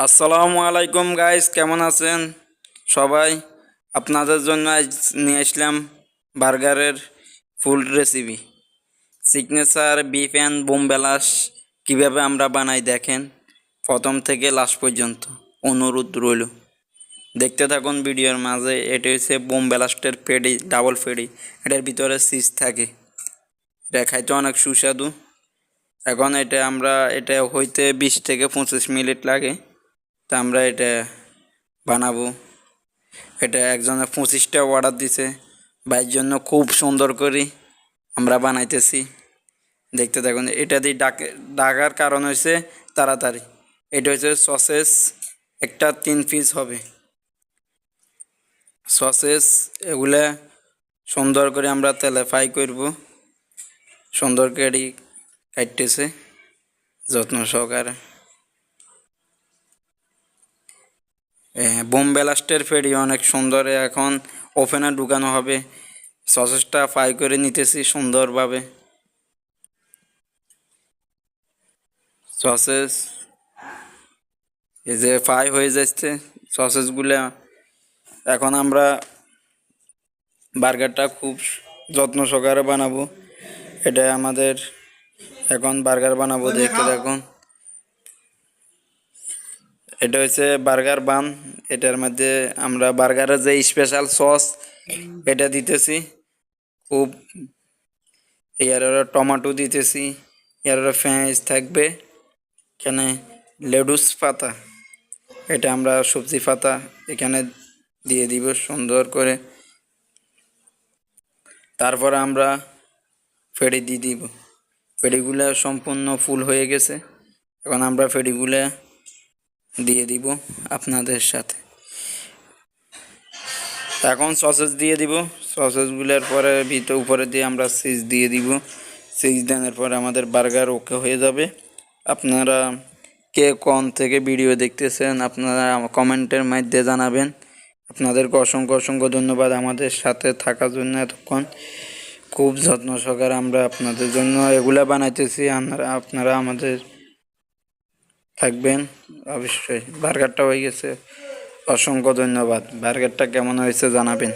আসসালামু আলাইকুম গাইস, কেমন আছেন সবাই? আপনাদের জন্য আজ নিয়ে আসলাম বার্গারের full recipe. Signature beef and বোম বেলাস কীভাবে আমরা বানাই দেখেন প্রথম থেকে লাস্ট পর্যন্ত। অনুরোধ রইল, দেখতে থাকুন ভিডিওর মাঝে। এটা হচ্ছে বোম বেলাস্টের পেডি, ডাবল পেডি। এটার ভিতরে চিজ থাকে, এটা খাইতে অনেক সুস্বাদু। এখন এটা হইতে 20 থেকে 25 মিনিট লাগে। তা আমরা এটা বানাবো। এটা একজনে 25টা অর্ডার দিছে, ভাইয়ের জন্য খুব সুন্দর করে আমরা বানাইতেছি। দেখতে থাকুন। এটা দিয়ে ডাকার কারণ হয়েছে তাড়াতাড়ি। এটা হচ্ছে সসেস, একটা 3 পিস হবে সসেস। এগুলা সুন্দর করে আমরা তেলে ফ্রাই করব। সুন্দর করে কাটতেছে যত্ন সহকারে। বোম ব্লাস্টের ফেরি অনেক সুন্দর। এখন ওভেনে ঢুকানো হবে। সসেসটা ফ্রাই করে নিতেছি সুন্দরভাবে। সসেস এই যে ফ্রাই হয়ে যাচ্ছে সসেসগুলো। এখন আমরা বার্গারটা খুব যত্ন সহকারে বানাবো। এটা আমাদের এখন বার্গার বানাবো, দেখতে দেখুন। এটা হচ্ছে বার্গার বান। এটার মধ্যে আমরা বার্গারের যে স্পেশাল সস এটা দিতেছি। খুব এর টমেটো দিতেছি, এর পেঁয়াজ থাকবে, এখানে লেটুস পাতা, এটা আমরা সবজি পাতা এখানে দিয়ে দিব সুন্দর করে। তারপর আমরা ফেড়ি দিয়ে দিব। ফেড়িগুলো সম্পূর্ণ ফুল হয়ে গেছে। এখন আমরা ফেড়িগুলো দিয়ে দিব আপনাদের সাথে। এখন সসেস দিয়ে দিব। সসেসগুলোর পরে উপরে দিয়ে আমরা চিজ দিয়ে দিব। চিজ দেওয়ার পরে আমাদের বার্গার ওকে হয়ে যাবে। আপনারা কে কোন থেকে ভিডিও দেখতেছেন আপনারা কমেন্টের মাধ্যমে জানাবেন। আপনাদেরকে অসংখ্য অসংখ্য ধন্যবাদ আমাদের সাথে থাকার জন্য এতক্ষণ। খুব যত্ন সহকারে আমরা আপনাদের জন্য এগুলা বানাইতেছি। আপনারা আমাদের থাকবেন অবশ্যই। বার্গারটা হয়ে গেছে, অসংখ্য ধন্যবাদ। বার্গারটা কেমন হয়েছে জানাবেন।